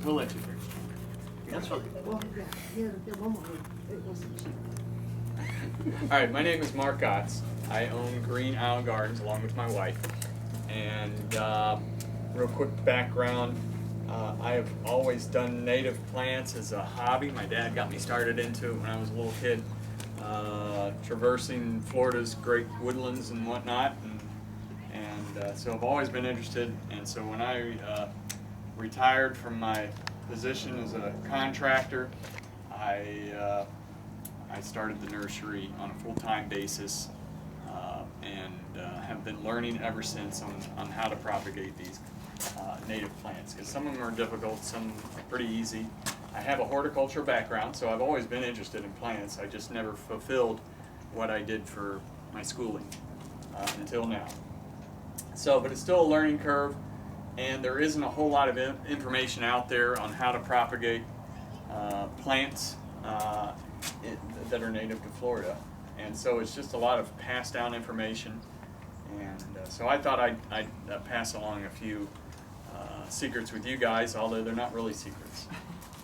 We'll let you hear. That's fine. Well, yeah, one more. It wasn't cheap. All right, my name is Marc Godts. I own Green Island Gardens along with my wife. And real quick background, I have always done native plants as a hobby. My dad got me started into it when I was a little kid, traversing Florida's great woodlands and whatnot. And so I've always been interested. And so when I retired from my position as a contractor, I started the nursery on a full-time basis and have been learning ever since on how to propagate these native plants, because some of them are difficult, some are pretty easy. I have a horticulture background, so I've always been interested in plants. I just never fulfilled what I did for my schooling until now. So, but it's still a learning curve, and there isn't a whole lot of information out there on how to propagate plants that are native to Florida. And so it's just a lot of passed down information. And so I thought I'd pass along a few secrets with you guys, although they're not really secrets.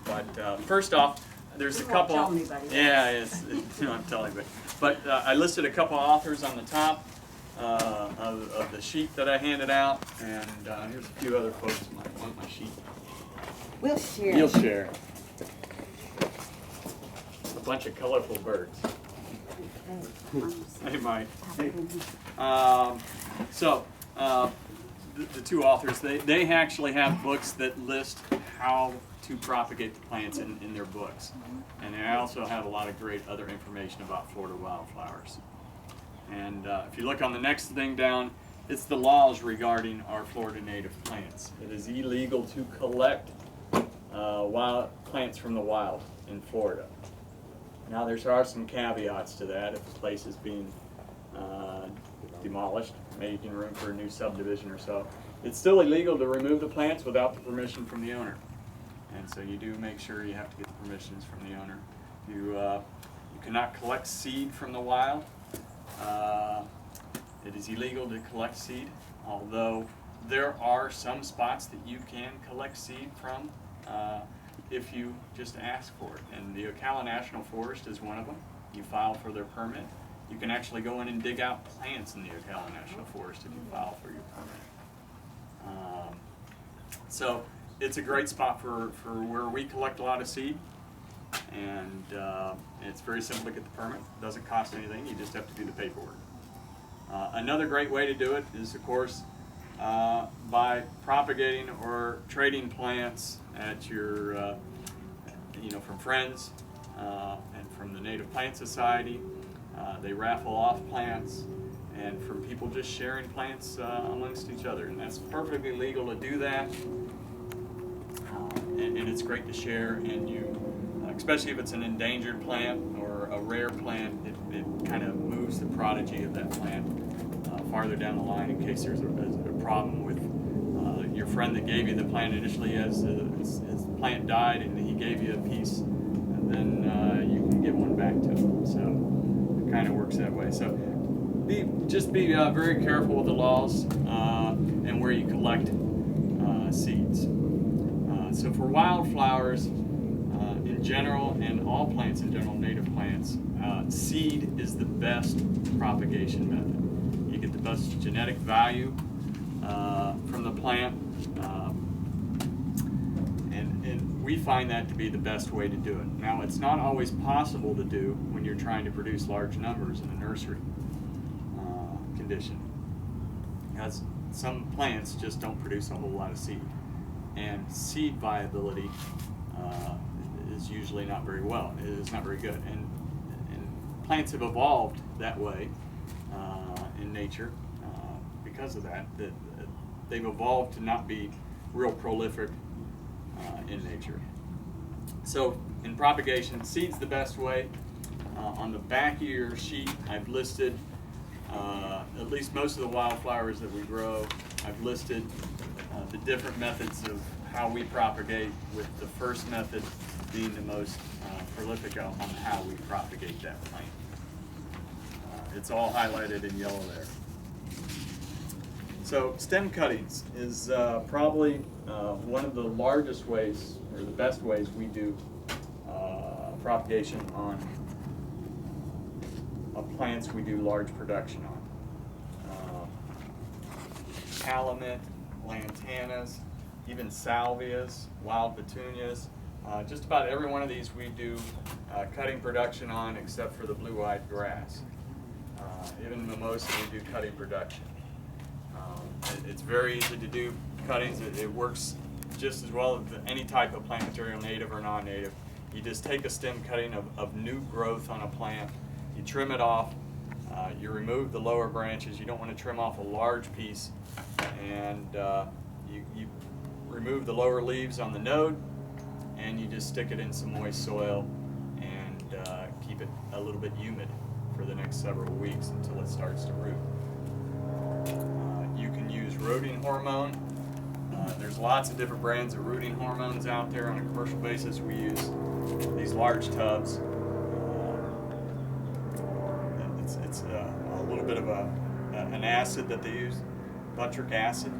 But first off, there's a couple. Tell anybody. Yeah, I'm telling anybody. But I listed a couple authors on the top of the sheet that I handed out, and here's a few other folks that might want my sheet. We'll share. You'll share. A bunch of colorful birds. Hey, Mike. Hey. The two authors, they actually have books that list how to propagate the plants in their books. And they also have a lot of great other information about Florida wildflowers. And if you look on the next thing down, it's the laws regarding our Florida native plants. It is illegal to collect wild plants from the wild in Florida. Now there are some caveats to that. If the place is being demolished, making room for a new subdivision or so, it's still illegal to remove the plants without the permission from the owner. And so you do make sure you have to get the permissions from the owner. You cannot collect seed from the wild. It is illegal to collect seed, although there are some spots that you can collect seed from if you just ask for it. And the Ocala National Forest is one of them. You file for their permit. You can actually go in and dig out plants in the Ocala National Forest if you file for your permit. So it's a great spot for where we collect a lot of seed. And it's very simple to get the permit. It doesn't cost anything. You just have to do the paperwork. Another great way to do it is, of course, by propagating or trading plants at your, from friends and from the Native Plant Society. They raffle off plants, and from people just sharing plants amongst each other. And that's perfectly legal to do that. And it's great to share, and you, especially if it's an endangered plant or a rare plant, it kind of moves the prodigy of that plant farther down the line in case there's a problem with your friend that gave you the plant initially. As his plant died and he gave you a piece, and then you can give one back to him. So it kind of works that way. So just be very careful with the laws and where you collect seeds. So for wildflowers in general, and all plants in general, native plants, seed is the best propagation method. You get the best genetic value from the plant, and we find that to be the best way to do it. Now, it's not always possible to do when you're trying to produce large numbers in a nursery condition, because some plants just don't produce a whole lot of seed, and seed viability is usually not very well. It is not very good, and plants have evolved that way in nature because of that. They've evolved to not be real prolific in nature. So in propagation, seed's the best way. On the back of your sheet, I've listed at least most of the wildflowers that we grow. I've listed the different methods of how we propagate, with the first method being the most prolific on how we propagate that plant. It's all highlighted in yellow there. So stem cuttings is probably one of the largest ways, or the best ways we do propagation on plants we do large production on. Calamine, lantanas, even salvias, wild petunias. Just about every one of these we do cutting production on, except for the blue-eyed grass. Even mimosa we do cutting production. It's very easy to do cuttings. It works just as well as any type of plant material, native or non-native. You just take a stem cutting of new growth on a plant, you trim it off, you remove the lower branches. You don't want to trim off a large piece, and you remove the lower leaves on the node, and you just stick it in some moist soil and keep it a little bit humid for the next several weeks until it starts to root. You can use rooting hormone. There's lots of different brands of rooting hormones out there on a commercial basis. We use these large tubs. It's a little bit of an acid that they use, butyric acid.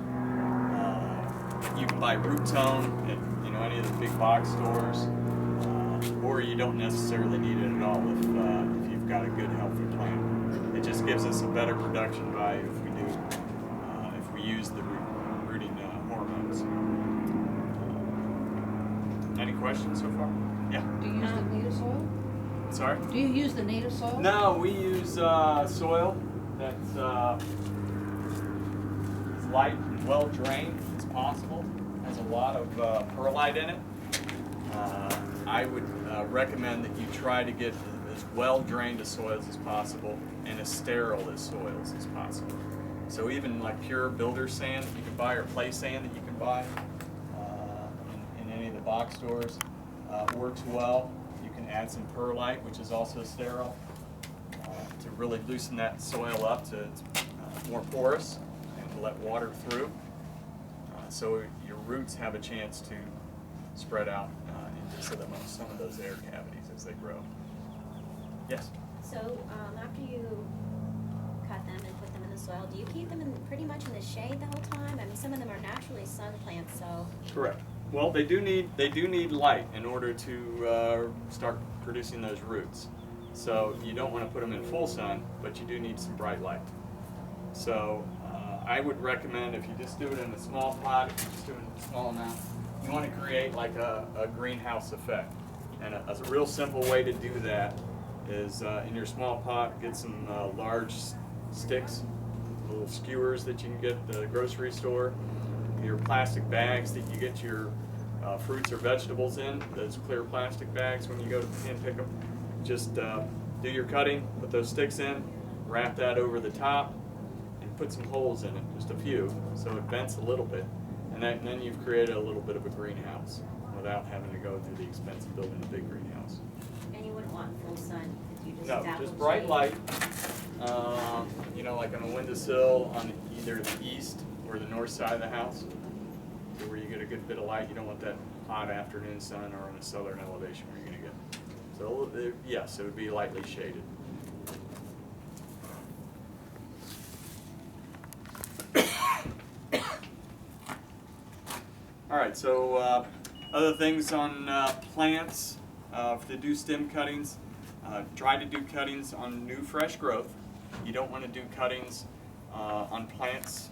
You can buy root tone at any of the big box stores, or you don't necessarily need it at all if you've got a good healthy plant. It just gives us a better production value if we use the rooting hormones. Any questions so far? Yeah. Do you use the native soil? Sorry? Do you use the native soil? No, we use soil that's as light and well drained as possible. Has a lot of perlite in it. I would recommend that you try to get as well drained as soils as possible and as sterile as soils as possible. So even like pure builder sand that you can buy, or play sand that you can buy in any of the box stores works well. You can add some perlite, which is also sterile, to really loosen that soil up to more porous and to let water through. So your roots have a chance to spread out into some of those air cavities as they grow. Yes? So after you cut them and put them in the soil, do you keep them pretty much in the shade the whole time? I mean, some of them are naturally sun plants, so. Correct. Well, they do need light in order to start producing those roots. So you don't want to put them in full sun, but you do need some bright light. So I would recommend, if you just do it in a small pot, if you just do it in a small amount, you want to create like a greenhouse effect. And a real simple way to do that is in your small pot, get some large sticks, little skewers that you can get at the grocery store, your plastic bags that you get your fruits or vegetables in, those clear plastic bags when you go to hand pick them. Just do your cutting, put those sticks in, wrap that over the top, and put some holes in it, just a few, so it vents a little bit. And then you've created a little bit of a greenhouse without having to go through the expense of building a big greenhouse. And you wouldn't want full sun, because you just No, dabble just in bright shade. light, like on a windowsill on either the east or the north side of the house, so where you get a good bit of light. You don't want that hot afternoon sun, or on a southern elevation where you're going to get. So yes, it would be lightly shaded. All right, so other things on plants to do stem cuttings. Try to do cuttings on new fresh growth. You don't want to do cuttings on plants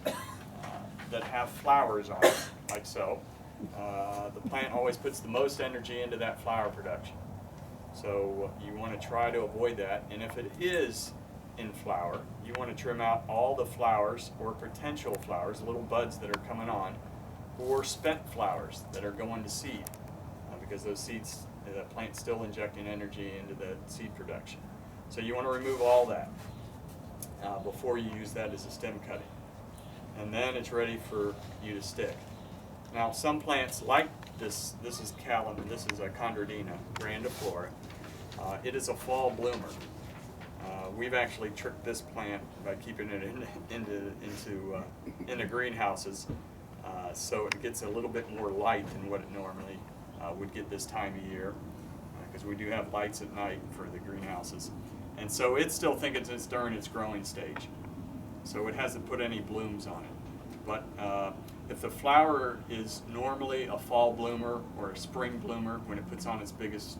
that have flowers on it, like so. The plant always puts the most energy into that flower production. So you want to try to avoid that. And if it is in flower, you want to trim out all the flowers or potential flowers, little buds that are coming on, or spent flowers that are going to seed, because those seeds, the plant's still injecting energy into the seed production. So you want to remove all that before you use that as a stem cutting. And then it's ready for you to stick. Now some plants like this is calamine, this is a Chondrodina grandiflora. It is a fall bloomer. We've actually tricked this plant by keeping it into greenhouses, so it gets a little bit more light than what it normally would get this time of year, because we do have lights at night for the greenhouses. And so it's still thinking it's during its growing stage. So it hasn't put any blooms on it. But if the flower is normally a fall bloomer or a spring bloomer, when it puts on its biggest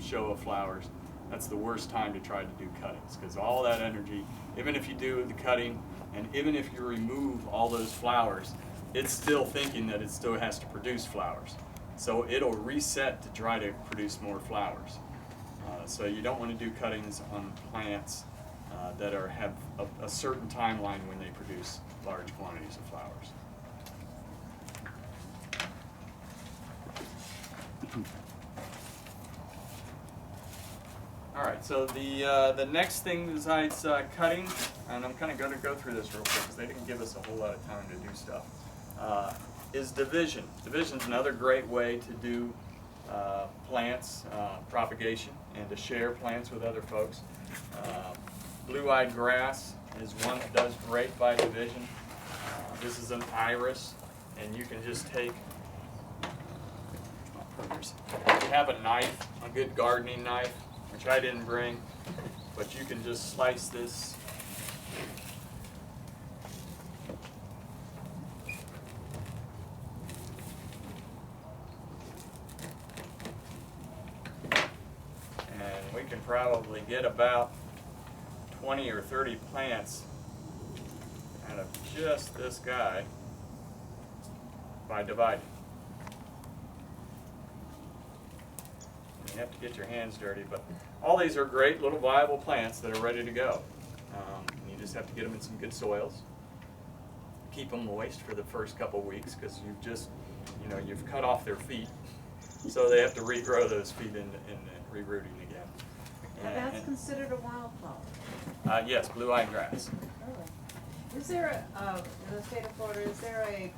show of flowers, that's the worst time to try to do cuttings, because all that energy, even if you do the cutting and even if you remove all those flowers, it's still thinking that it still has to produce flowers. So it'll reset to try to produce more flowers. So you don't want to do cuttings on plants that have a certain timeline when they produce large quantities of flowers. All right, so the next thing besides cutting, and I'm kind of going to go through this real quick because they didn't give us a whole lot of time to do stuff, is division. Division is another great way to do plants, propagation, and to share plants with other folks. Blue-eyed grass is one that does great by division. This is an iris, and you can just take, if you have a knife, a good gardening knife, which I didn't bring, but you can just slice this. And we can probably get about 20 or 30 plants out of just this guy by dividing. You have to get your hands dirty, but all these are great little viable plants that are ready to go. You just have to get them in some good soils. Keep them moist for the first couple weeks because you've just, you've cut off their feet, so they have to regrow those feet in rerooting again. Now that's considered a wildflower. Yes, blue-eyed grass. Really? Is there in the state of Florida, is there a